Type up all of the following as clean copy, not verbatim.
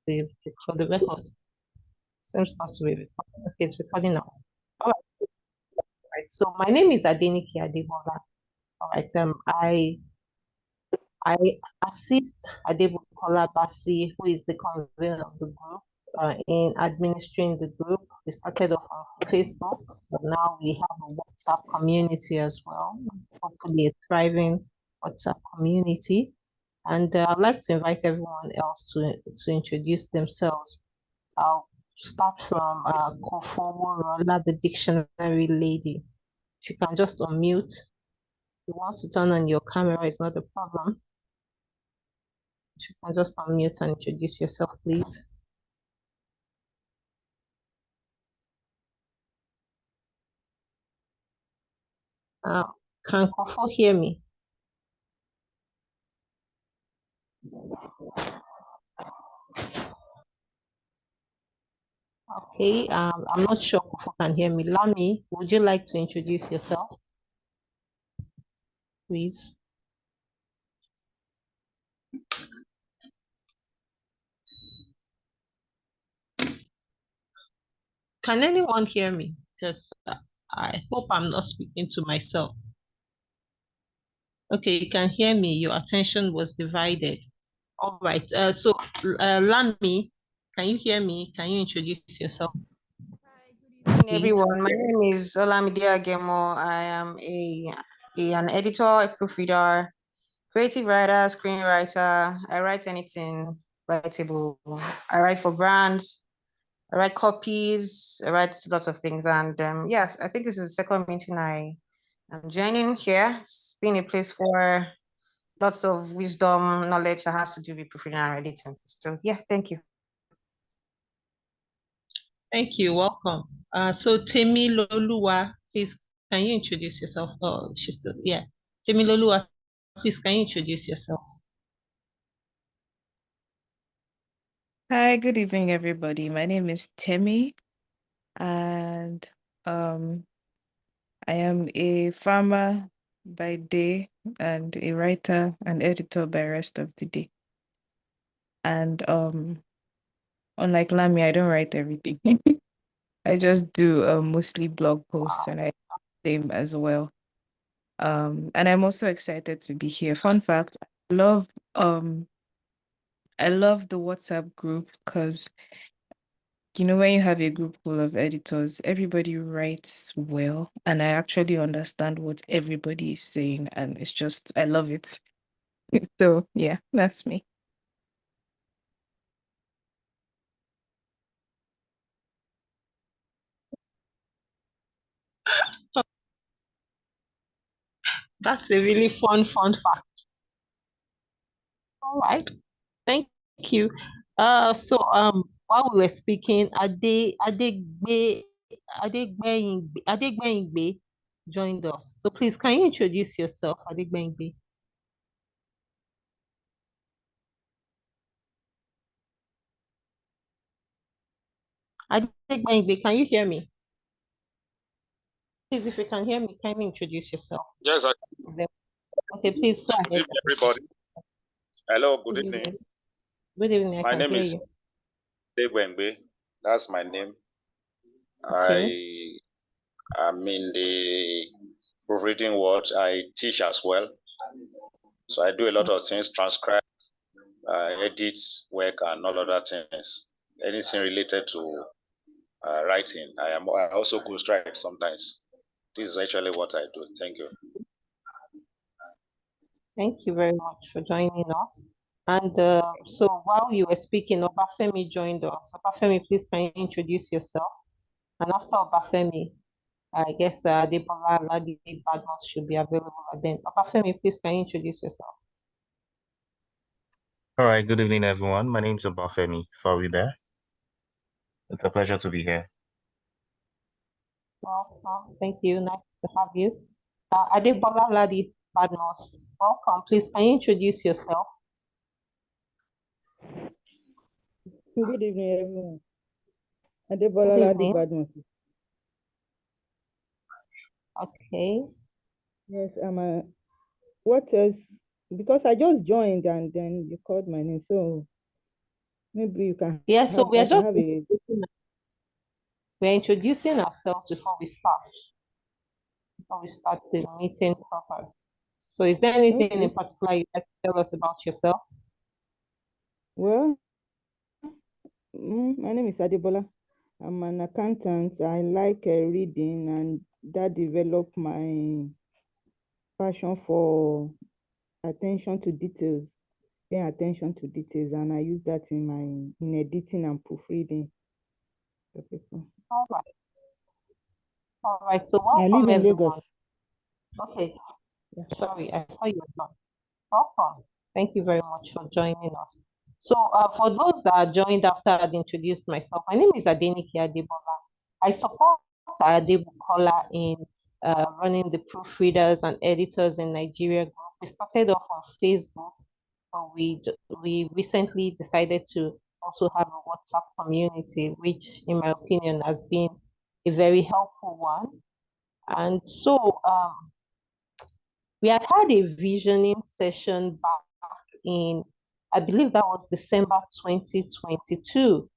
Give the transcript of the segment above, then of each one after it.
for the record. Seems not to be recording. Okay, it's recording now. All right. So my name is Adebukola. All right. I assist Adebukola Bassey, who is the convener of the group, in administering the group. We started off on Facebook, but now we have a WhatsApp community as well. Hopefully, a thriving WhatsApp community. And I'd like to invite everyone else to introduce themselves. I'll start from Kofo, the dictionary lady. If you can just unmute. If you want to turn on your camera, it's not a problem. If you can just unmute and introduce yourself, please. Can Kofo hear me? Okay, I'm not sure Kofo can hear me. Lami, would you like to introduce yourself, please? Can anyone hear me? Because I hope I'm not speaking to myself. Okay, you can hear me. Your attention was divided. All right. Lami, can you hear me? Can you introduce yourself? Hi, good evening, everyone. My name is Olamide Agemo. I am an editor, a proofreader, creative writer, screenwriter. I write anything writable. I write for brands. I write copies. I write lots of things. And yes, I think this is the second meeting I am joining here. It's been a place for lots of wisdom, knowledge that has to do with proofreading and editing. So yeah, thank you. Thank you. Welcome. So Temi Lolua, please, can you introduce yourself? Oh, she's still, yeah. Temi Lolua, please, can you introduce yourself? Hi, good evening, everybody. My name is Temi, and I am a farmer by day and a writer and editor by rest of the day. And unlike Lami, I don't write everything. I just do mostly blog posts, and I same as well. And I'm also excited to be here. Fun fact, I love the WhatsApp group because when you have a group full of editors, everybody writes well, and I actually understand what everybody is saying, and it's just, I love it. So yeah, that's me. That's a really fun fact. All right. Thank you. While we were speaking, Adegbeingbe joined us. So please, can you introduce yourself, Adegbeingbe? Adegbeingbe, can you hear me? Please, if you can hear me, can you introduce yourself? Yes, I can. Okay, please go ahead. Good evening, everybody. Hello, good evening. Good evening. My name is Adebukola. That's my name. Okay. I am in the proofreading world. I teach as well. So I do a lot of things, transcribe, edit, work, and all other things. Anything related to writing. I also ghostwrite sometimes. This is actually what I do. Thank you. Thank you very much for joining us. And so while you were speaking, Obafemi joined us. Obafemi, please can you introduce yourself? And after Obafemi, I guess Adebola Ladi Badmus should be available then. Obafemi, please can you introduce yourself? All right, good evening, everyone. My name is Obafemi Faribe. It's a pleasure to be here. Well, thank you. Nice to have you. Adebola Ladi Badmus, welcome. Please can you introduce yourself? Good evening, everyone. Adebukola Ladi Badmus. Okay. Yes, what else? Because I just joined and then you called my name. So Maybe you can Yeah, so we are I can just have a we're introducing ourselves before we start the meeting proper. So is there anything in okay. particular you'd like to tell us about yourself? Well, my name is Adebola. I'm an accountant. I like reading, and that developed my passion for attention to details, paying attention to details, and I use that in editing and proofreading for people. All right. All right. So I live welcome in everyone. Lagos. Okay. Yeah. Sorry, I thought you were done. Welcome. Thank you very much for joining us. So for those that are joined after I've introduced myself, my name is Adebukola. I support Adebukola in running the proofreaders and editors in Nigeria group. We started off on Facebook, but we recently decided to also have a WhatsApp community, which in my opinion has been a very helpful one. And so we had a visioning session back in, I believe that was December 2022.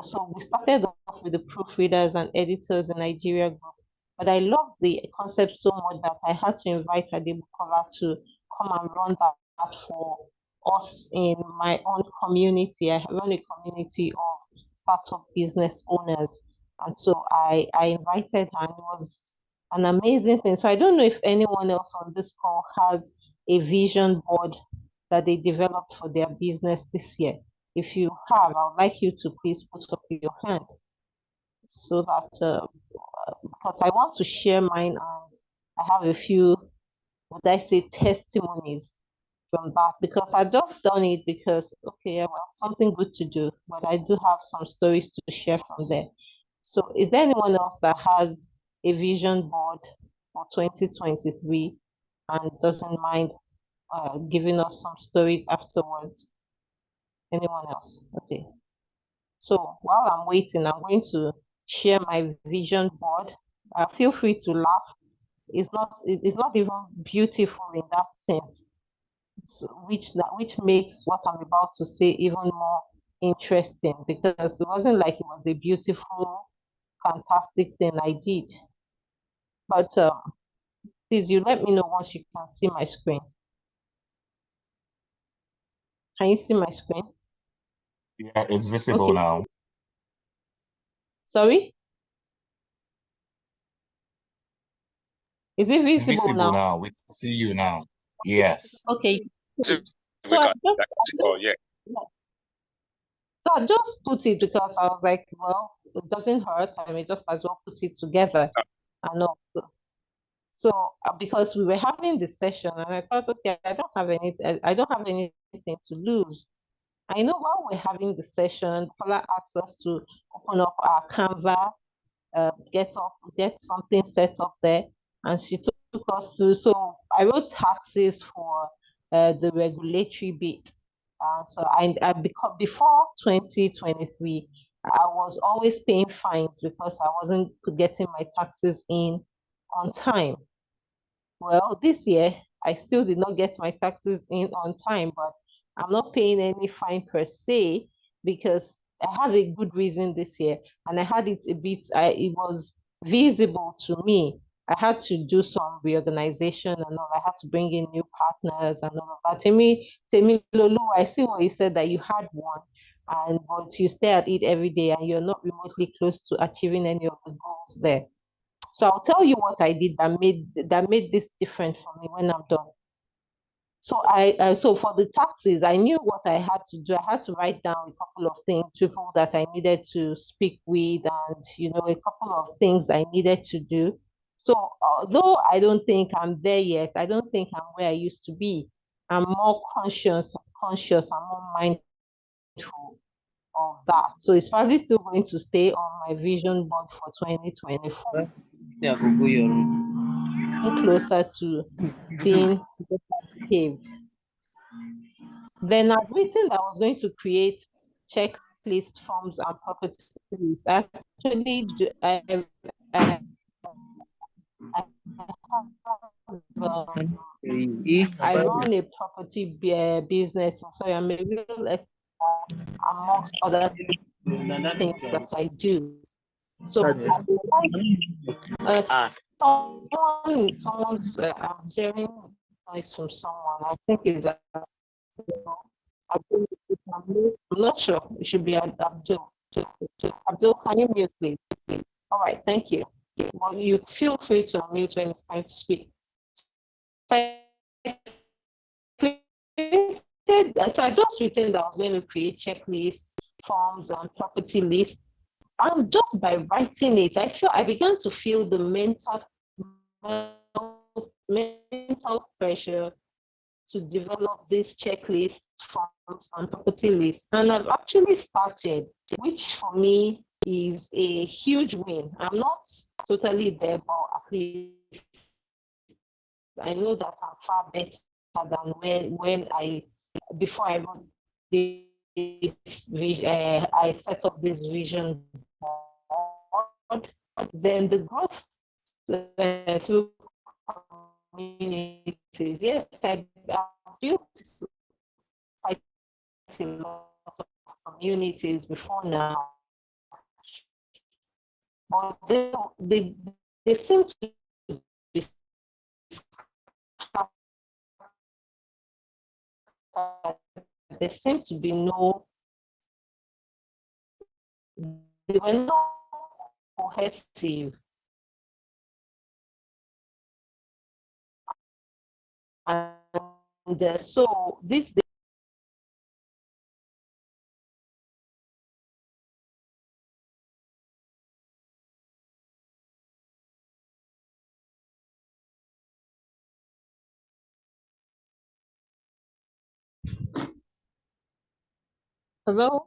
So we started off with the proofreaders and editors in Nigeria group. But I loved the concept so much that I had to invite Adebukola to come and run that for us in my own community. I run a community of startup business owners. And so I invited her, and it was an amazing thing. So I don't know if anyone else on this call has a vision board that they developed for their business this year. If you have, I would like you to please put up your hand so that because I want to share mine, and I have a few, would I say, testimonies from that, because I just done it because, okay, well, something good to do, but I do have some stories to share from there. So is there anyone else that has a vision board for 2023 and doesn't mind giving us some stories afterwards? Anyone else? Okay. So while I'm waiting, I'm going to share my vision board. Feel free to laugh. It's not even beautiful in that sense, so, which makes what I'm about to say even more interesting, because it wasn't like it was a beautiful, fantastic thing I did. But please, you let me know once you can see my screen. Can you see my screen? Yeah, it's visible Okay. now. Sorry? Is it It's visible visible now? now. We can see you now. Yes. Okay. We So I can, yeah. So I just put it because I was like, well, it doesn't hurt. I mean, just as well put it together. And all. So because we were having this session, and I thought, okay, I don't have anything to lose. I know while we're having the session, Paula asked us to open up our Canva, get something set up there, and she took us through. So I wrote taxes for the regulatory bit. So before 2023, I was always paying fines because I wasn't getting my taxes in on time. Well, this year, I still did not get my taxes in on time, but I'm not paying any fine per se because I have a good reason this year, and I had it a bit, it was visible to me. I had to do some reorganization and all. I had to bring in new partners and all of that. Temi Lolu, I see what you said, that you had one, but you stay at it every day and you're not remotely close to achieving any of the goals there. So I'll tell you what I did that made this different for me when I'm done. So so for the taxes, I knew what I had to do. I had to write down a couple of things, people that I needed to speak with, and a couple of things I needed to do. So although I don't think I'm there yet, I don't think I'm where I used to be. I'm more conscious, I'm more mindful of that. So it's probably still going to stay on my vision board for 2024. Closer to being behaved. Then I've written that I was going to create checklist forms and properties. Actually, I run a property business. Sorry, I'm a real estate amongst other things that I do. So someone's I'm hearing noise from someone. I think it's Abdul. I'm not sure. It should be Abdul. Abdul, can you mute, please? All right, thank you. Well, you feel free to unmute when it's time to speak. So I just written that I was going to create checklists, forms, and property lists. And just by writing it, I began to feel the mental pressure to develop this checklist, forms, and property lists. And I've actually started, which for me is a huge win. I'm not totally there, but at least I know that I'm far better than before I wrote this, I set up this vision board. Then the growth through communities. Yes, I built quite a lot of communities before now, but they seem to be there seem to be they were not cohesive. And so this hello,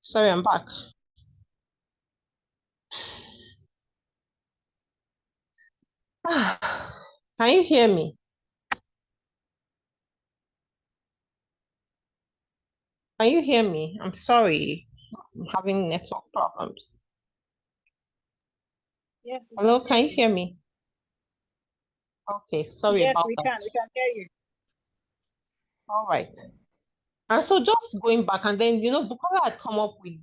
sorry, I'm back. Can you hear me? Can you hear me? I'm sorry, I'm having network problems. Yes. Hello, can you hear me? Okay, sorry Yes, about we that. can. We can hear you. All right. And so just going back, and then Bukola had come up with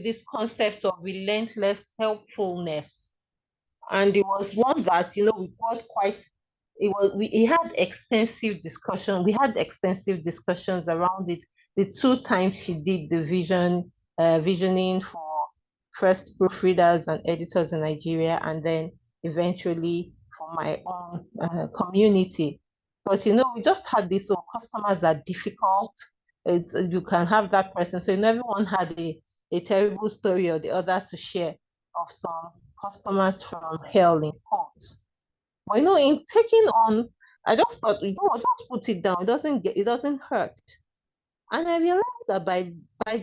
this concept of relentless helpfulness. And it was one that we got quite we had extensive discussion. We had extensive discussions around it the 2 times she did the visioning for first proofreaders and editors in Nigeria, and then eventually for my own community. Because we just had this, so customers are difficult. You can have that person. So everyone had a terrible story or the other to share of some customers from hell in quotes. But in taking on, I just thought, just put it down. It doesn't hurt. And I realized that by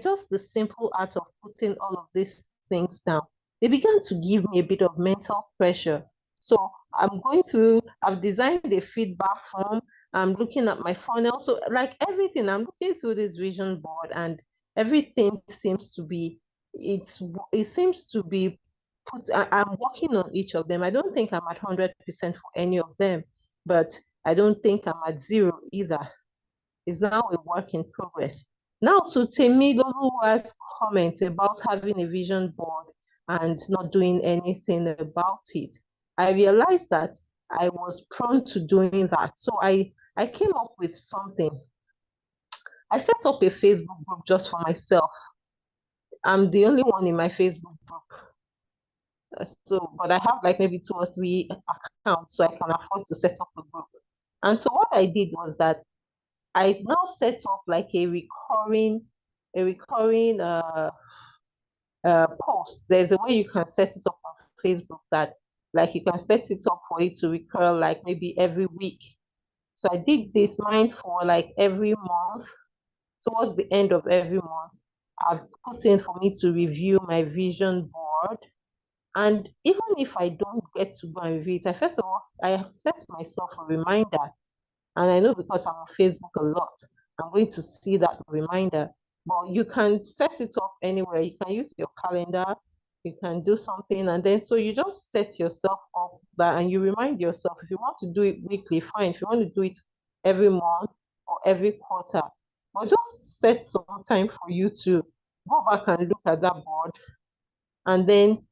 just the simple act of putting all of these things down, they began to give me a bit of mental pressure. So I've designed a feedback form. I'm looking at my funnel. So like everything, I'm looking through this vision board, and everything seems to be, it seems to be I'm working on each of them. I don't think I'm at 100% for any of them, but I don't think I'm at zero either. It's now a work in progress. Now to Temido, who has comment about having a vision board and not doing anything about it, I realized that I was prone to doing that. So I came up with something. I set up a Facebook group just for myself. I'm the only one in my Facebook group. So, but I have like maybe 2 or 3 accounts, so I can afford to set up a group. And so what I did was that I now set up like a recurring post. There's a way you can set it up on Facebook that like you can set it up for it to recur like maybe every week. So I did this mine for like every month. Towards the end of every month, I've put in for me to review my vision board. And even if I don't get to go and review it, first of all, I have set myself a reminder. And I know because I'm on Facebook a lot, I'm going to see that reminder. But you can set it up anywhere. You can use your calendar, you can do something, and then so you just set yourself up that, and you remind yourself if you want to do it weekly, fine. If you want to do it every month or every quarter, But just set some time for you to go back and look at that board and then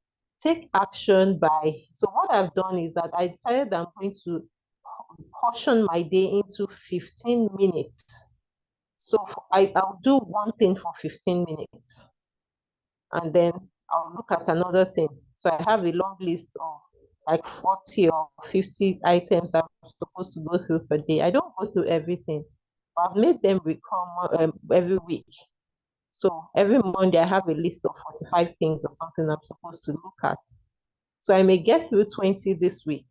take action by. So what I've done is that I decided I'm going to portion my day into 15 minutes. So I'll do one thing for 15 minutes and then I'll look at another thing. So I have a long list of like 40 or 50 items I'm supposed to go through per day. I don't go through everything, but I've made them recur every week. So every Monday I have a list of 45 things or something I'm supposed to look at. So I may get through 20 this week,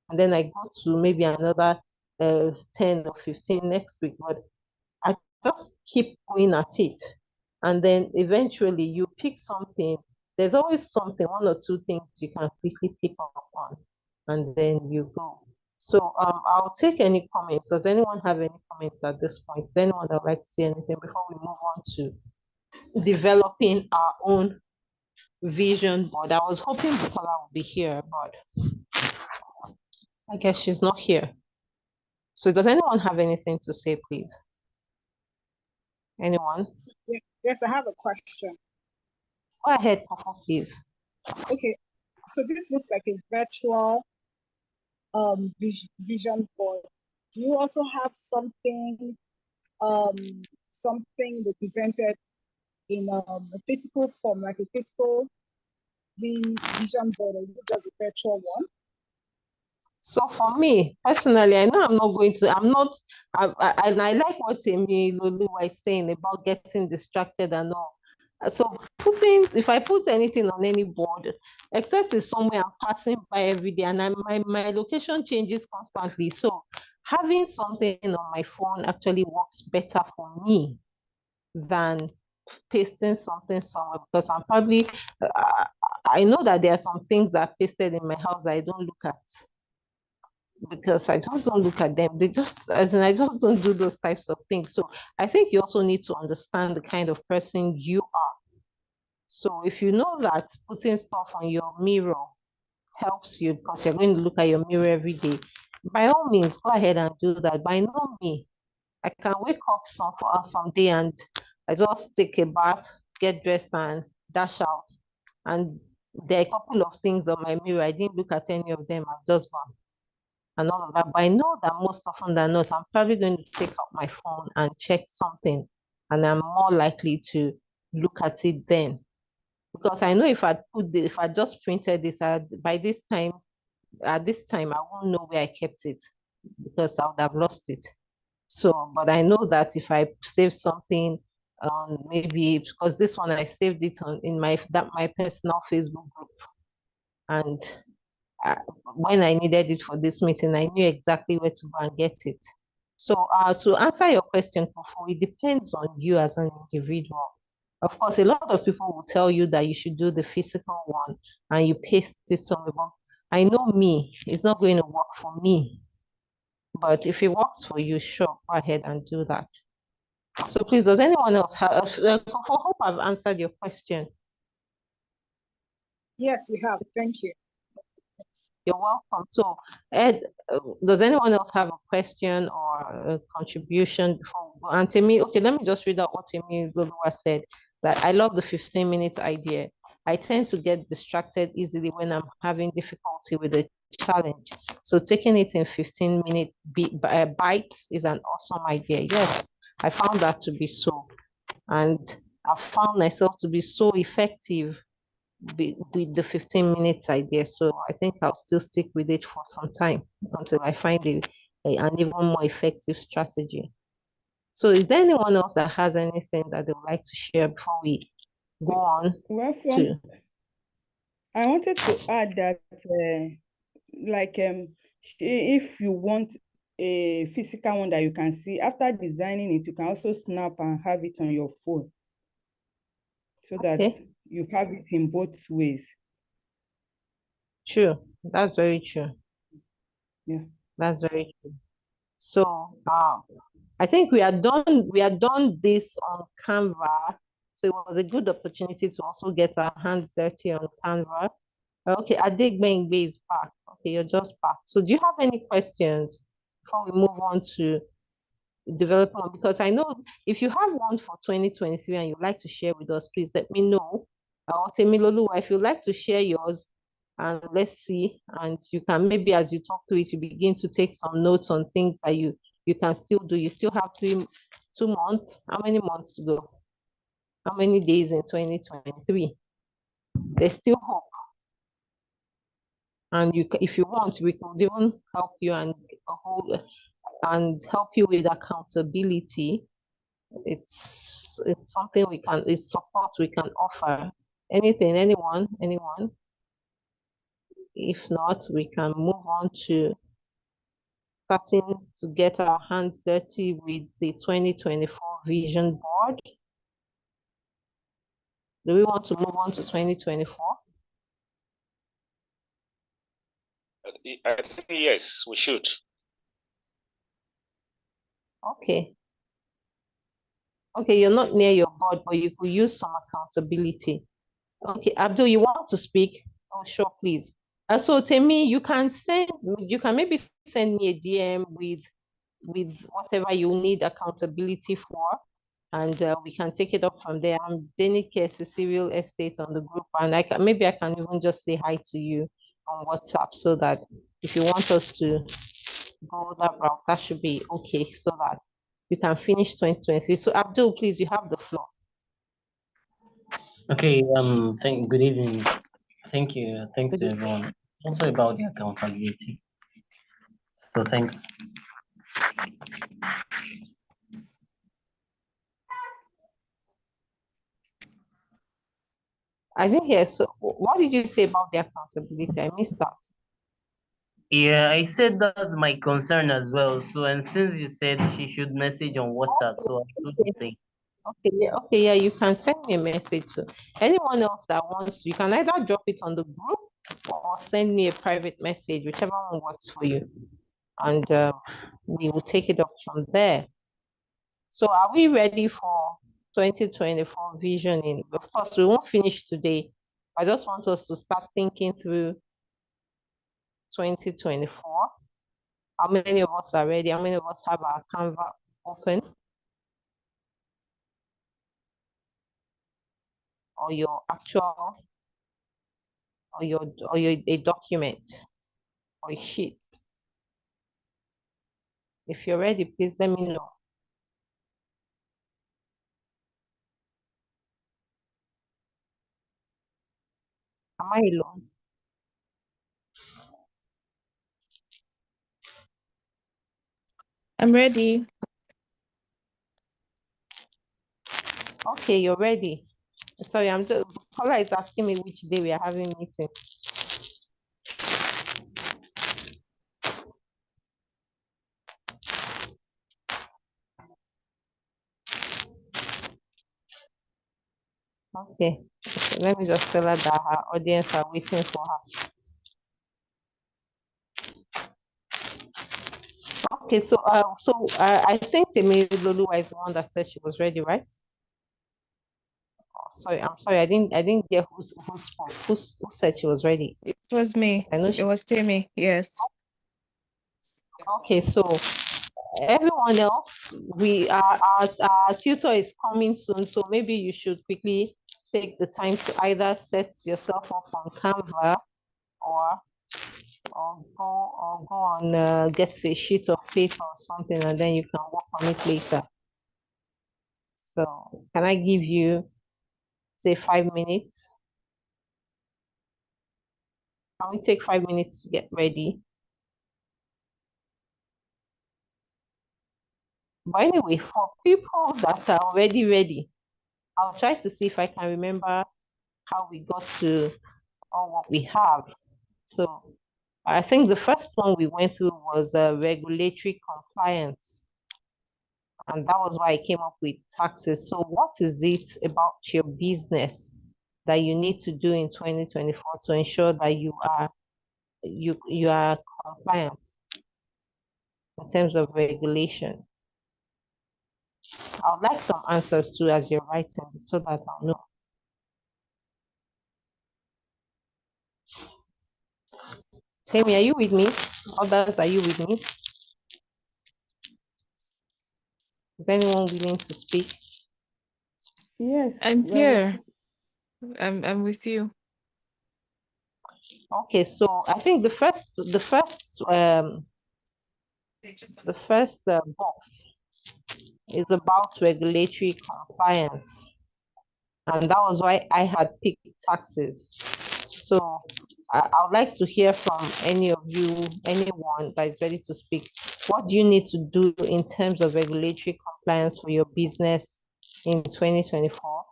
and then I go to maybe another 10 or 15 next week. But I just keep going at it. And then eventually you pick something. There's always something, one or two things you can quickly pick up on, and then you go. So I'll take any comments. Does anyone have any comments at this point? Does anyone would like to say anything before we move on to developing our own vision board? I was hoping Bukola would be here, but I guess she's not here. So does anyone have anything to say, please? Anyone? Yes, I have a question. Go ahead, Kofo, please. Okay, so this looks like a virtual vision board. Do you also have something represented in a physical form, like a physical vision board, or is it just a virtual one? So for me personally, I know I'm not going to, and I like what Emi Lulu was saying about getting distracted and all. So if I put anything on any board, except it's somewhere I'm passing by every day, and my location changes constantly. So having something on my phone actually works better for me than pasting something somewhere, because I'm probably, I know that there are some things that are pasted in my house that I don't look at, because I just don't look at them. They just, as in, I just don't do those types of things. So I think you also need to understand the kind of person you are. So if you know that putting stuff on your mirror helps you because you're going to look at your mirror every day, by all means, go ahead and do that. By no me, I can wake up some day and I just take a bath, get dressed and dash out. And there are a couple of things on my mirror. I didn't look at any of them. I've just gone and all of that. But I know that most often than not, I'm probably going to take out my phone and check something, and I'm more likely to look at it then. Because I know if I just printed this, by this time, at this time, I won't know where I kept it because I would have lost it. So, but I know that if I save something, maybe because this one I saved it in my personal Facebook group, and when I needed it for this meeting, I knew exactly where to go and get it. So to answer your question, it depends on you as an individual. Of course, a lot of people will tell you that you should do the physical one and you paste it somewhere. But I know me, it's not going to work for me. But if it works for you, sure, go ahead and do that. So please, does anyone else have, hope I've answered your question. Yes, you have. Thank you. You're welcome. So, Ed, does anyone else have a question or a contribution before we go? And Temi, okay, let me just read out what Temi Lolua said, that I love the 15-minute idea. I tend to get distracted easily when I'm having difficulty with a challenge. So taking it in 15-minute bites is an awesome idea. Yes, I found that to be so. And I found myself to be so effective with the 15 minutes idea. So I think I'll still stick with it for some time until I find an even more effective strategy. So is there anyone else that has anything that they would like to share before we go on? Well, I wanted to add that if you want a physical one that you can see, after designing it, you can also snap and have it on your phone so that you have it in both ways. True. That's very true. Yeah. That's very true. So I think we are done this on Canva. So it was a good opportunity to also get our hands dirty on Canva. Okay, Adegbengbe is back. Okay, you're just back. So do you have any questions before we move on to develop one, because I know if you have one for 2023 and you'd like to share with us, please let me know. Or Temilolu, if you'd like to share yours, and let's see, and you can maybe as you talk to it, you begin to take some notes on things that you can still do. You still have 2 months. How many months to go? How many days in 2023? There's still hope. And if you want, we could even help you and help you with accountability. It's something it's support we can offer. Anything, anyone. If not, we can move on to starting to get our hands dirty with the 2024 vision board. Do we want to move on to 2024? I think yes, we should. Okay. Okay, you're not near your board, but you could use some accountability. Okay, Abdul, you want to speak? Oh, sure, please. So Temi, you can maybe send me a DM with whatever you need accountability for, and we can take it up from there. I'm Denike, Cecilial Estate on the group, and I can even just say hi to you on WhatsApp, so that if you want us to go that route, that should be okay, so that you can finish 2023. So Abdul, please, you have the floor. Okay, good evening. Thank you. Thanks to everyone. Also about the accountability. So thanks. I didn't hear. So what did you say about the accountability? I missed that. Yeah, I said that's my concern as well. So, and since you said she should message on WhatsApp, so I should be saying. Okay, yeah, you can send me a message to anyone else that wants. You can either drop it on the group or send me a private message, whichever one works for you, and we will take it up from there. So, are we ready for 2024 visioning? Of course, we won't finish today. I just want us to start thinking through 2024. How many of us are ready? How many of us have our Canva open? Or your actual, or your a document or a sheet? If you're ready, please let me know. Am I alone? I'm ready. Okay, you're ready. Sorry, Paula is asking me which day we are having meeting. Okay, let me just tell her that her audience are waiting for her. Okay, so I think Temi Lulu is the one that said she was ready, right? Oh, sorry, I'm sorry, I didn't get who spoke. Who said she was ready? It was me. I know It was Tammy. Yes. Okay, so everyone else, our tutor is coming soon, so maybe you should quickly take the time to either set yourself up on Canva or go on get a sheet of paper or something, and then you can work on it later. So can I give you, say, 5 minutes? Can we take 5 minutes to get ready? But anyway, for people that are already ready, I'll try to see if I can remember how we got to all what we have. So I think the first one we went through was regulatory compliance. And that was why I came up with taxes. So what is it about your business that you need to do in 2024 to ensure that you are compliant in terms of regulation? I would like some answers too as you're writing, so that I'll know. Tammy, are you with me? Others, are you with me? Is anyone willing to speak? Yes, I'm we're here. I'm with you. Okay, so I think the first box is about regulatory compliance, and that was why I had picked taxes. So I would like to hear from any of you, anyone that is ready to speak. What do you need to do in terms of regulatory compliance for your business in 2024?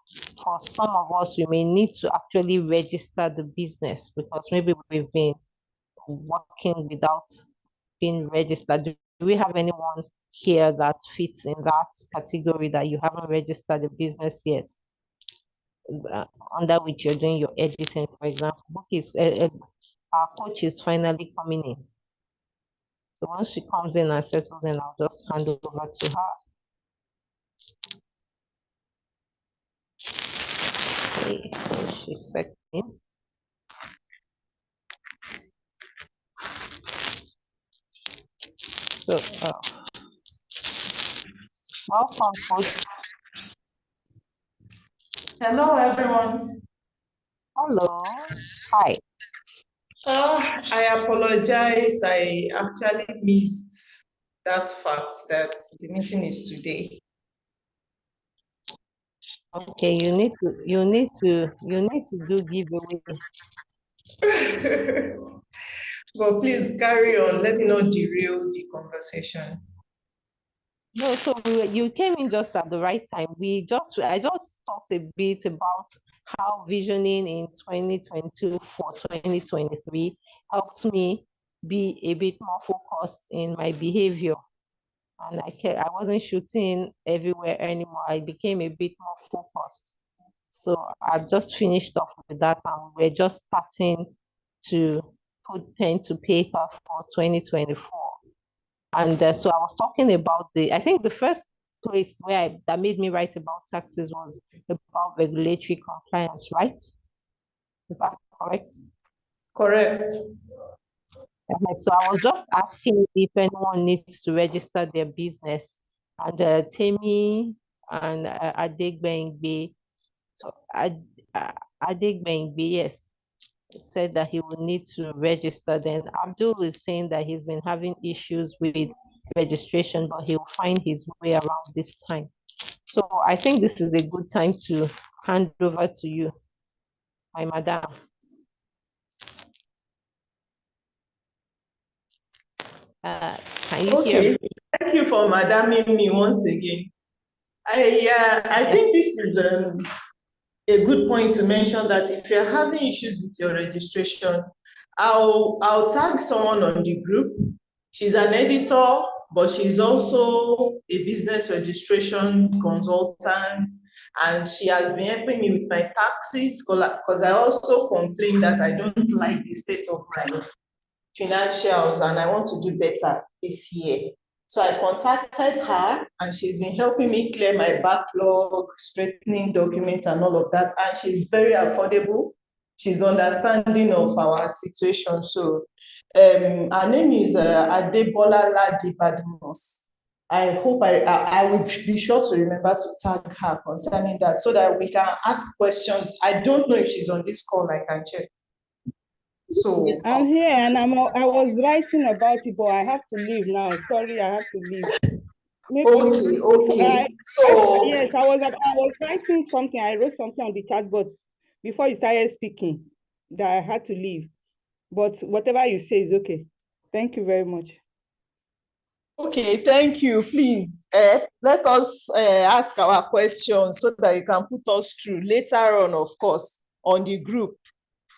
For some of us, we may need to actually register the business because maybe we've been working without being registered. Do we have anyone here that fits in that category that you haven't registered the business yet? Under which you're doing your editing, for example. Our coach is finally coming in. So once she comes in and settles in, I'll just hand over to her. Okay, so she's settling. So welcome, coach. Hello, everyone. Hello. Hi. I apologize. I actually missed that fact that the meeting is today. Okay, you need to do giveaway. But please carry on. Let me not derail the conversation. No, so you came in just at the right time. I just talked a bit about how visioning in 2022 for 2023 helped me be a bit more focused in my behavior. And I wasn't shooting everywhere anymore. I became a bit more focused. So I just finished off with that, and we're just starting to put pen to paper for 2024. And so I was talking about I think the first place that made me write about taxes was about regulatory compliance, right? Is that correct? Correct. Okay, so I was just asking if anyone needs to register their business, and Temi and Adegbengbe, so Adegbengbe, yes, said that he would need to register. Then Abdul is saying that he's been having issues with registration, but he'll find his way around this time. So I think this is a good time to hand over to you, my madam. Can you hear me? Thank you for madaming me once again. I think this is a good point to mention that if you're having issues with your registration, I'll tag someone on the group. She's an editor, but she's also a business registration consultant, and she has been helping me with my taxes because I also complain that I don't like the state of my financials and I want to do better this year. So I contacted her and she's been helping me clear my backlog, straightening documents and all of that. And she's very affordable. She's understanding of our situation. So her name is Adebukola Bassey. I hope I will be sure to remember to tag her concerning that so that we can ask questions. I don't know if she's on this call, I can check. So I'm here and I was writing about it, but I have to leave now. Sorry, I have to leave. Maybe, okay. Yes, I was writing something. I wrote something on the chat, but before you started speaking, that I had to leave. But whatever you say is okay. Thank you very much. Okay, thank you. Please let us ask our questions so that you can put us through later on, of course, on the group.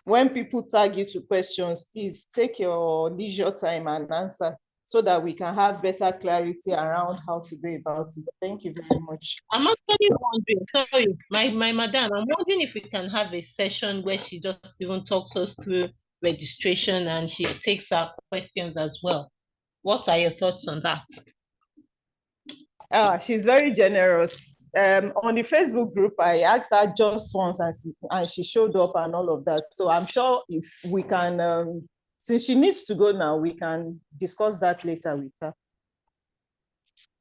When people tag you to questions, please take your leisure time and answer so that we can have better clarity around how to go about it. Thank you very much. I'm actually wondering, sorry, my madam, I'm wondering if we can have a session where she just even talks us through registration and she takes our questions as well. What are your thoughts on that? She's very generous. On the Facebook group, I asked her just once and she showed up and all of that. So I'm sure if we can, since she needs to go now, we can discuss that later with her.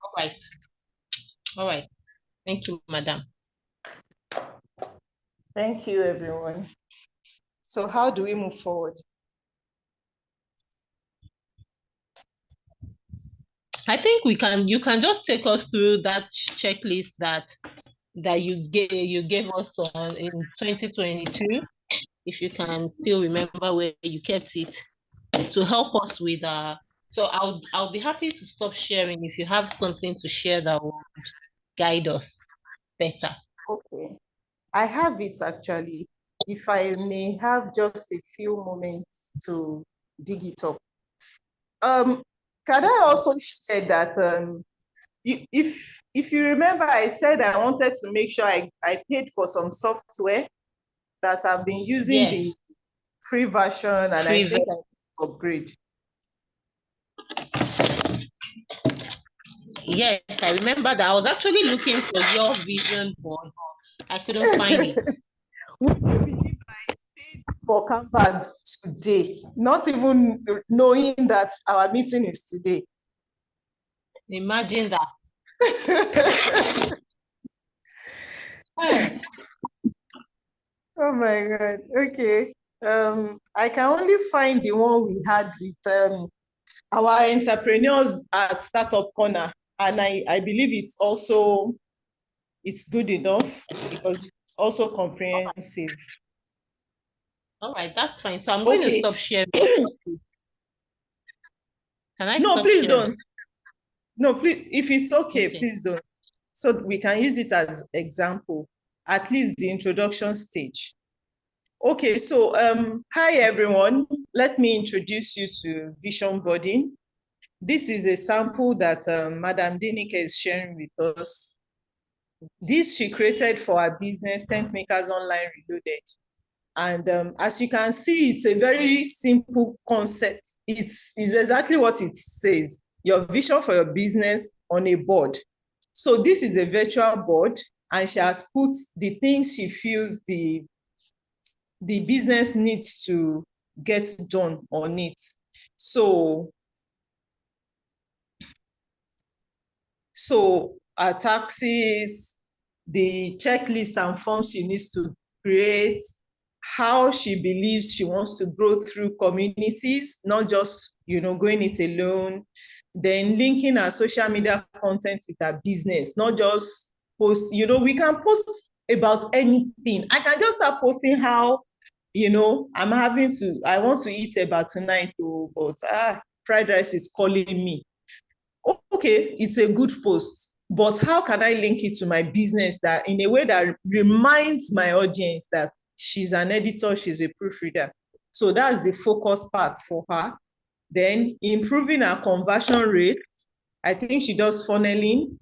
All right. All right. Thank you, madam. Thank you, everyone. So how do we move forward? I think you can just take us through that checklist that you gave us on in 2022, if you can still remember where you kept it, to help us with so I'll be happy to stop sharing if you have something to share that would guide us better. Okay, I have it actually. If I may have just a few moments to dig it up. Can I also share that if you remember, I said I wanted to make sure I paid for some software that I've been using the Yes. free version, and I think I upgrade. Yes, I remember that. I was actually looking for your vision board, but I couldn't find it. Would you believe I paid for Canva today, not even knowing that our meeting is today? Imagine that. Oh my God. Okay. I can only find the one we had with our entrepreneurs at Startup Corner, and I believe it's good enough because it's also comprehensive. All right, that's fine. So I'm going to stop sharing. Can I No, stop please sharing? don't. No, please, if it's okay, please don't. So we can use it as example, at least the introduction stage. Okay, so hi everyone. Let me introduce you to vision boarding. This is a sample that Madam Denike is sharing with us. This she created for her business, Tent Makers Online Reloaded. And as you can see, it's a very simple concept. It's exactly what it says, your vision for your business on a board. So this is a virtual board, and she has put the things she feels the business needs to get done on it. So taxes, the checklist and forms she needs to create, how she believes she wants to grow through communities, not just going it alone, then linking her social media content with her business, not just post, we can post about anything. I can just start posting how I want to eat about tonight, but fried rice is calling me. Okay, it's a good post, but how can I link it to my business that in a way that reminds my audience that she's an editor, she's a proofreader? So that's the focus part for her. Then improving her conversion rate. I think she does funneling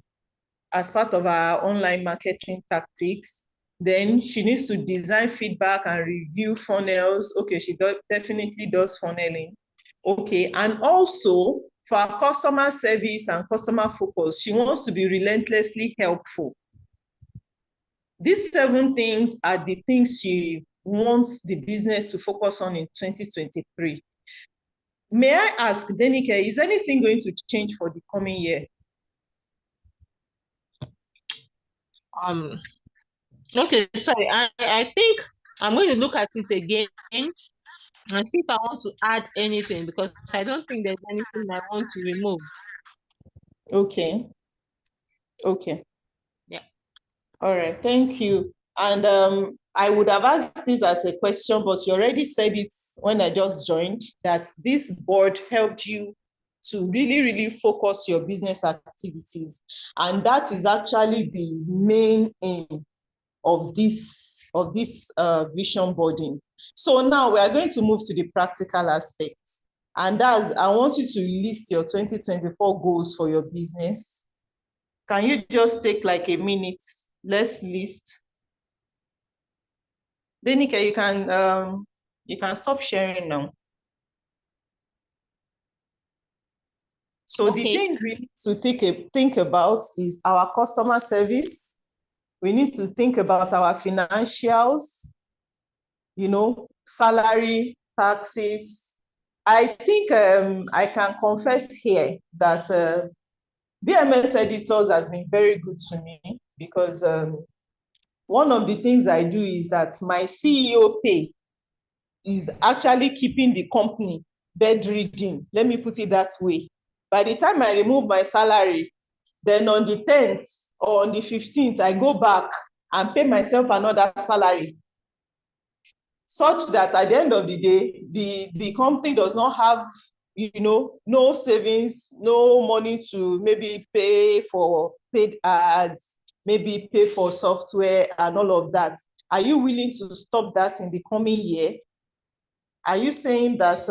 as part of our online marketing tactics. Then she needs to design feedback and review funnels. Okay, she definitely does funneling. Okay, and also for our customer service and customer focus, she wants to be relentlessly helpful. These 7 things are the things she wants the business to focus on in 2023. May I ask, Denike, is anything going to change for the coming year? Okay, sorry. I think I'm going to look at it again and see if I want to add anything, because I don't think there's anything I want to remove. Okay. Yeah. All right, thank you. And I would have asked this as a question, but you already said it when I just joined, that this board helped you to really, really focus your business activities. And that is actually the main aim of this vision boarding. So now we are going to move to the practical aspect. And that's, I want you to list your 2024 goals for your business. Can you just take like a minute? Let's list. Denike, you can stop sharing now. So okay. The thing we need to think about is our customer service. We need to think about our financials, salary, taxes. I think I can confess here that BMS Editors has been very good to me because one of the things I do is that my CEO pay is actually keeping the company bedridden. Let me put it that way. By the time I remove my salary, then on the 10th or on the 15th, I go back and pay myself another salary, such that at the end of the day, the company does not have, no savings, no money to maybe pay for paid ads, maybe pay for software and all of that. Are you willing to stop that in the coming year? Are you saying that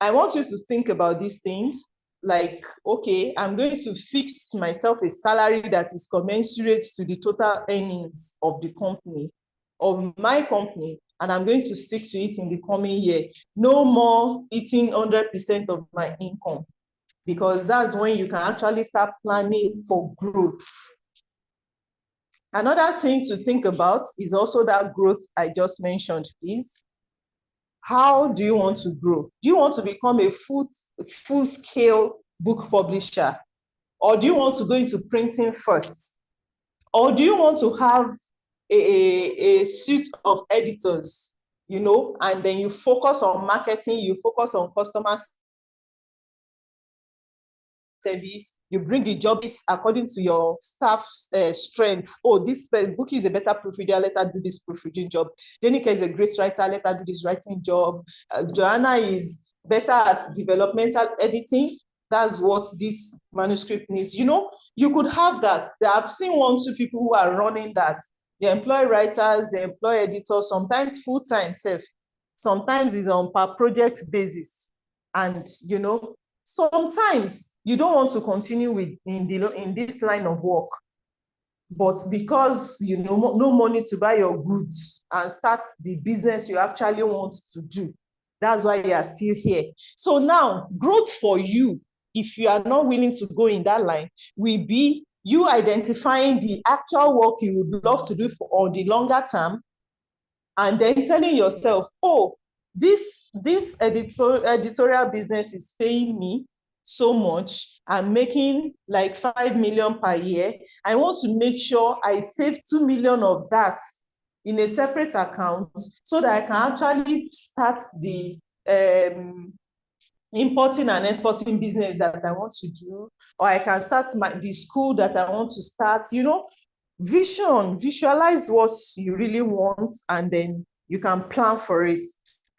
I want you to think about these things? Like, okay, I'm going to fix myself a salary that is commensurate to the total earnings of the company, of my company, and I'm going to stick to it in the coming year. No more eating 100% of my income, because that's when you can actually start planning for growth. Another thing to think about is also that growth I just mentioned, please. How do you want to grow? Do you want to become a full-scale book publisher? Or do you want to go into printing first? Or do you want to have a suite of editors, and then you focus on marketing, you focus on customer service, you bring the job according to your staff's strength. Oh, this book is a better proofreader, let her do this proofreading job. Jenica is a great writer, let her do this writing job. Joanna is better at developmental editing. That's what this manuscript needs. You could have that. I've seen 1-2 people who are running that. They employ writers, they employ editors, sometimes full-time self. Sometimes it's on per project basis. And, sometimes you don't want to continue in this line of work, but because no money to buy your goods and start the business you actually want to do, that's why you are still here. So now, growth for you, if you are not willing to go in that line, will be you identifying the actual work you would love to do on the longer term, and then telling yourself, oh, this editorial business is paying me so much. I'm making like 5 million per year. I want to make sure I save 2 million of that in a separate account so that I can actually start the importing and exporting business that I want to do, or I can start the school that I want to start. Visualize what you really want, and then you can plan for it.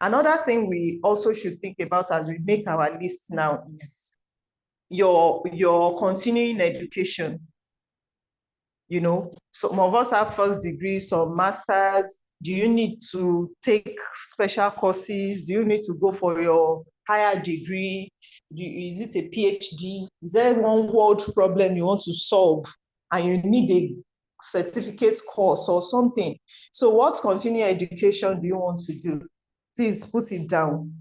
Another thing we also should think about as we make our list now is your continuing education. Some of us have first degrees, some masters. Do you need to take special courses? Do you need to go for your higher degree? Is it a PhD? Is there one world problem you want to solve and you need a certificate course or something? So what continuing education do you want to do? Please put it down.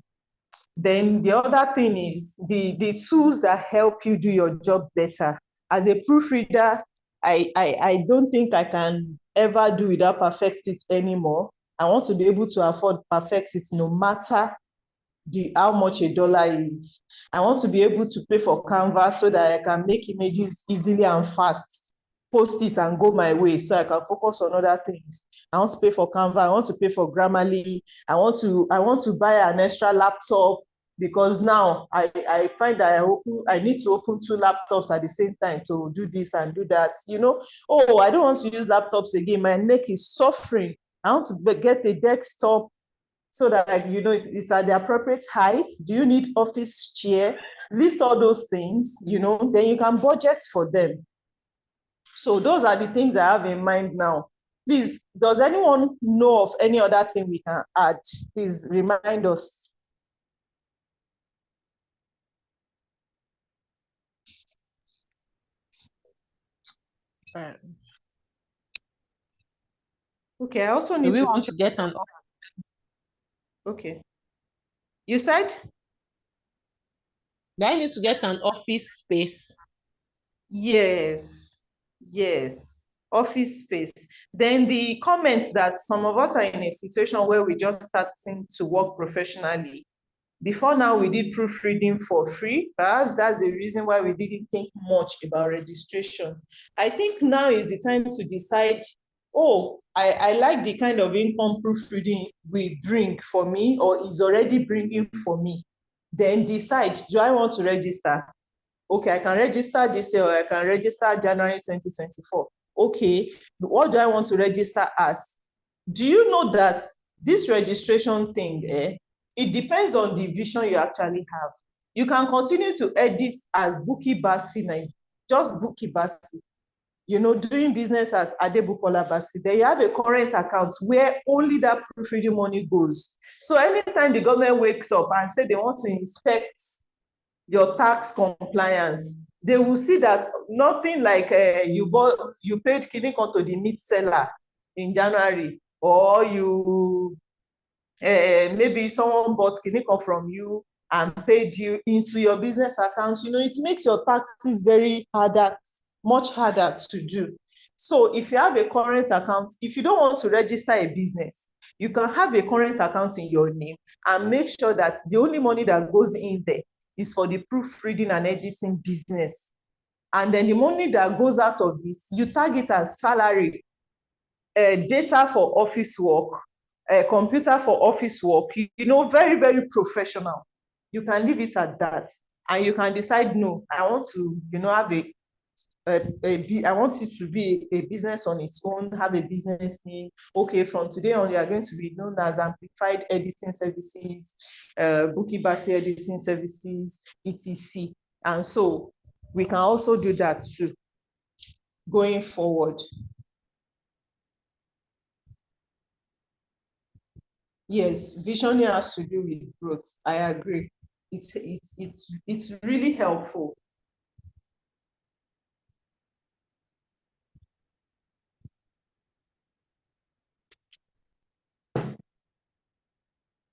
Then the other thing is the tools that help you do your job better. As a proofreader, I don't think I can ever do without Perfect It anymore. I want to be able to afford Perfect It no matter how much $1 is. I want to be able to pay for Canva so that I can make images easily and fast, post it and go my way so I can focus on other things. I want to pay for Canva. I want to pay for Grammarly. I want to buy an extra laptop, because now I find that I need to open 2 laptops at the same time to do this and do that. Oh, I don't want to use laptops again. My neck is suffering. I want to get a desktop so that it's at the appropriate height. Do you need office chair? List all those things, then you can budget for them. So those are the things I have in mind now. Please, does anyone know of any other thing we can add? Please remind us. Okay, I also need Do we want to get an office? Okay. You said? Do I need to get an office space? Yes. Office space. Then the comment that some of us are in a situation where we're just starting to work professionally. Before now, we did proofreading for free. Perhaps that's the reason why we didn't think much about registration. I think now is the time to decide, oh, I like the kind of income proofreading we bring for me or is already bringing for me. Then decide, do I want to register? Okay, I can register this year or I can register January 2024. Okay, what do I want to register as? Do you know that this registration thing, it depends on the vision you actually have. You can continue to edit as Bookie Bassey, just Bookie Bassey, doing business as Adebukola Bassey. Then you have a current account where only that proofreading money goes. So anytime the government wakes up and say they want to inspect your tax compliance, they will see that nothing like you paid Kiniko to the meat seller in January, or you maybe someone bought Kiniko from you and paid you into your business account. It makes your taxes much harder to do. So if you have a current account, if you don't want to register a business, you can have a current account in your name and make sure that the only money that goes in there is for the proofreading and editing business. And then the money that goes out of this, you tag it as salary, data for office work, computer for office work, very, very professional. You can leave it at that. And you can decide, no, I want to, have I want it to be a business on its own, have a business name. Okay, from today on, you are going to be known as Amplified Editing Services, Bookie Bassey Editing Services, etc. And so we can also do that too, going forward. Yes, visioning has to do with growth. I agree. It's really helpful.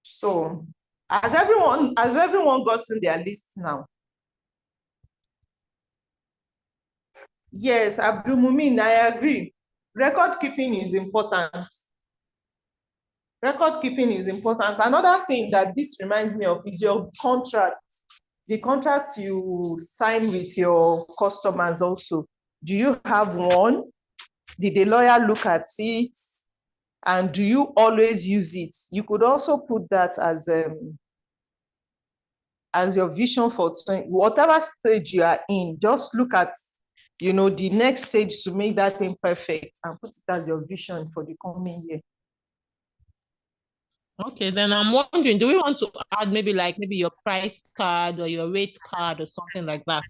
So, has everyone gotten their list now? Yes, Abdul Mumin, I agree. Record keeping is important. Record keeping is important. Another thing that this reminds me of is your contract. The contract you sign with your customers also. Do you have one? Did the lawyer look at it? And do you always use it? You could also put that as your vision for whatever stage you are in. Just look at the next stage to make that thing perfect and put it as your vision for the coming year. Okay, then I'm wondering, do we want to add maybe your price card or your rate card or something like that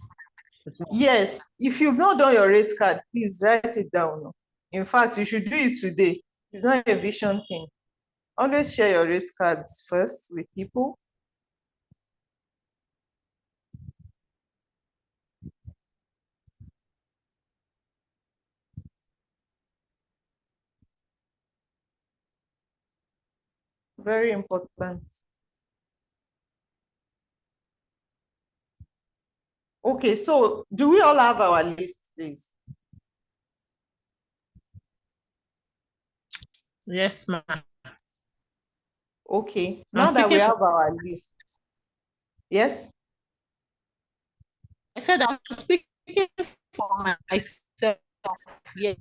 as well? Yes, if you've not done your rate card, please write it down. In fact, you should do it today. It's not a vision thing. Always share your rate cards first with people. Very important. Okay, so do we all have our list, please? Yes, ma'am. Okay, now that we have our list. Yes? I said I'm speaking for myself. Yes.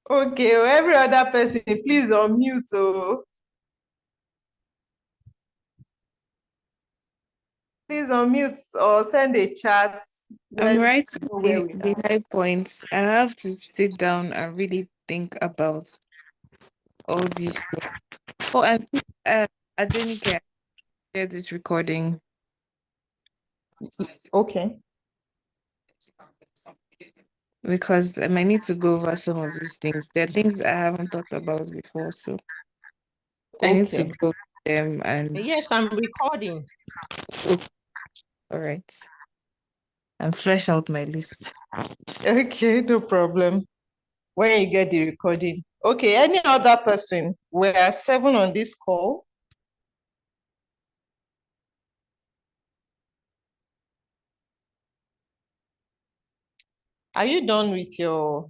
Okay, well, every other person, please unmute. Please unmute or send a chat. I'm right. Let's know where we The are. high points. I have to sit down and really think about all these things. Oh, and Adenike, share this recording. Okay. Because I might need to go over some of these things. There are things I haven't thought about before, so I need to go over them and. Yes, I'm recording. Okay. All right. And flesh out my list. Okay, no problem. When you get the recording. Okay, any other person? We are 7 on this call. Are you done with your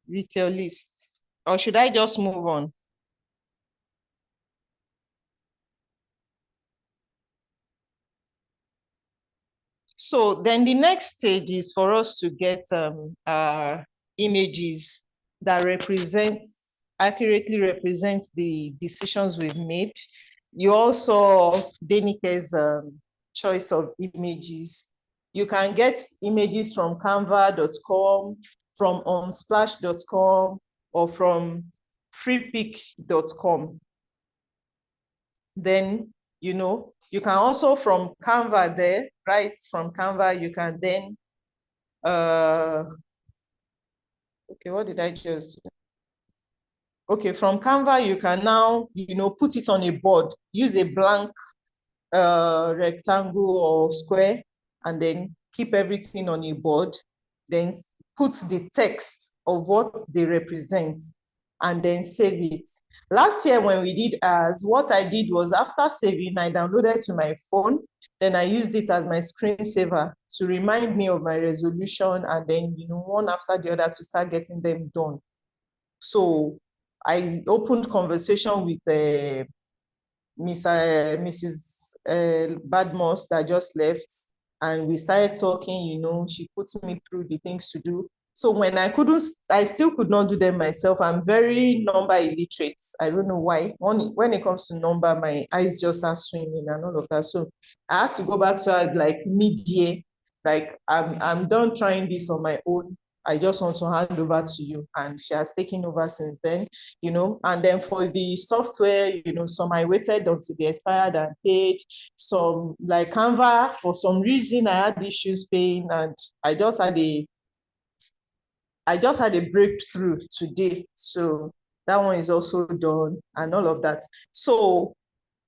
list? Or should I just move on? So then the next stage is for us to get our images that accurately represent the decisions we've made. You also Denike's choice of images. You can get images from canva.com, from unsplash.com, or from freepik.com. Then, you can also from Canva there, right? From Canva, you can then, okay, what did I just do? Okay, from Canva, you can now, put it on a board, use a blank rectangle or square, and then keep everything on a board, then put the text of what they represent, and then save it. Last year when we did ours, what I did was after saving, I downloaded to my phone, then I used it as my screensaver to remind me of my resolution, and then, one after the other to start getting them done. So I opened conversation with Mrs. Badmos that just left, and we started talking. She put me through the things to do. So when I still could not do them myself. I'm very number illiterate. I don't know why. When it comes to number, my eyes just start swimming and all of that. So I had to go back to her like mid-year, like I'm done trying this on my own. I just want to hand over to you. And she has taken over since then, and then for the software, some I waited until they expired and paid. Some like Canva, for some reason, I had issues paying, and I just had a breakthrough today. So that one is also done and all of that. So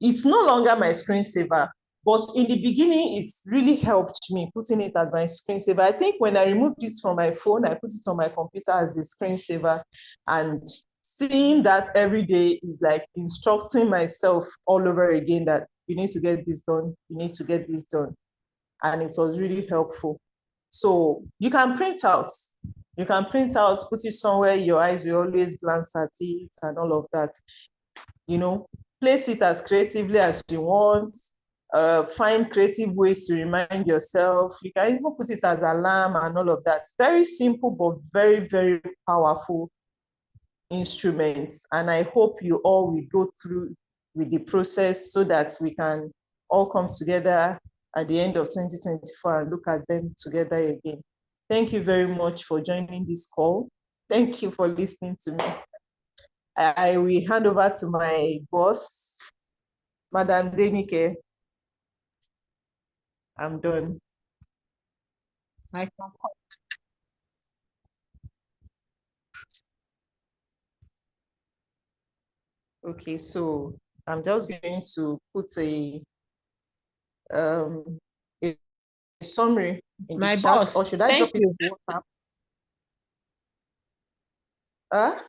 it's no longer my screensaver, but in the beginning, it's really helped me putting it as my screensaver. I think when I removed this from my phone, I put it on my computer as the screensaver, and seeing that every day is like instructing myself all over again that you need to get this done, you need to get this done. And it was really helpful. So you can print out, put it somewhere, your eyes will always glance at it and all of that. Place it as creatively as you want. Find creative ways to remind yourself. You can even put it as alarm and all of that. Very simple, but very, very powerful instruments. And I hope you all will go through with the process so that we can all come together at the end of 2024 and look at them together again. Thank you very much for joining this call. Thank you for listening to me. I will hand over to my boss, Madam Denike. I'm done. Okay, so I'm just going to put a summary in the chat, or should I drop it in WhatsApp?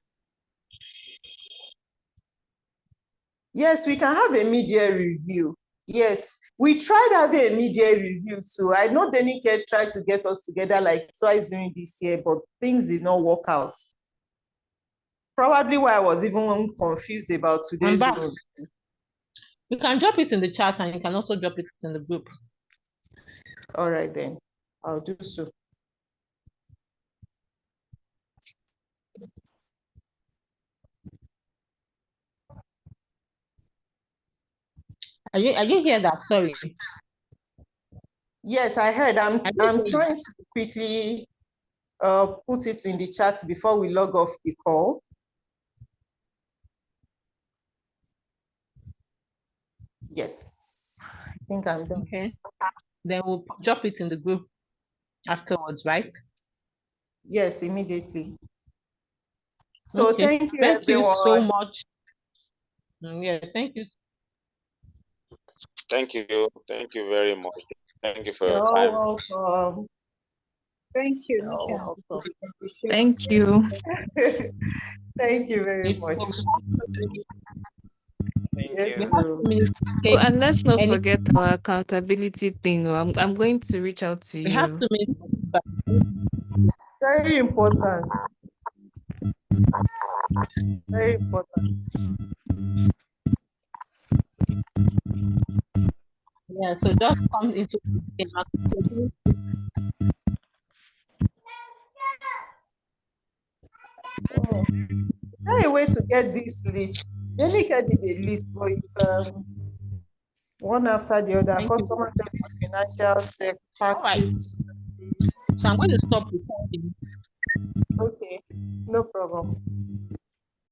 Yes, we can have a media review. Yes, we tried having a media review too. I know Denike tried to get us together like twice during this year, but things did not work out. Probably why I was even confused about today. You can drop it in the chat, and you can also drop it in the group. All right, then I'll do so. Are you hear that? Sorry. Yes, I heard. I'm trying to quickly put it in the chat before we log off the call. Yes, I think I'm done. Okay. Then we'll drop it in the group afterwards, right? Yes, immediately. So okay. Thank you, everyone. You so much. Yeah, thank you. Thank you. Thank you very much. Thank you for your time. You're welcome. Thank you, Nikki. Thank you. Thank you very much. Thank you. Oh, and let's not forget our accountability thing. I'm going to reach out to you. We have to make very important. Very important. Yeah, so just come into the market. Oh, there a way to get this list? Delicate did a list, but it's one after the other. Thank you. Customer service, financial step, All right. taxes. So I'm going to stop recording. Okay, no problem.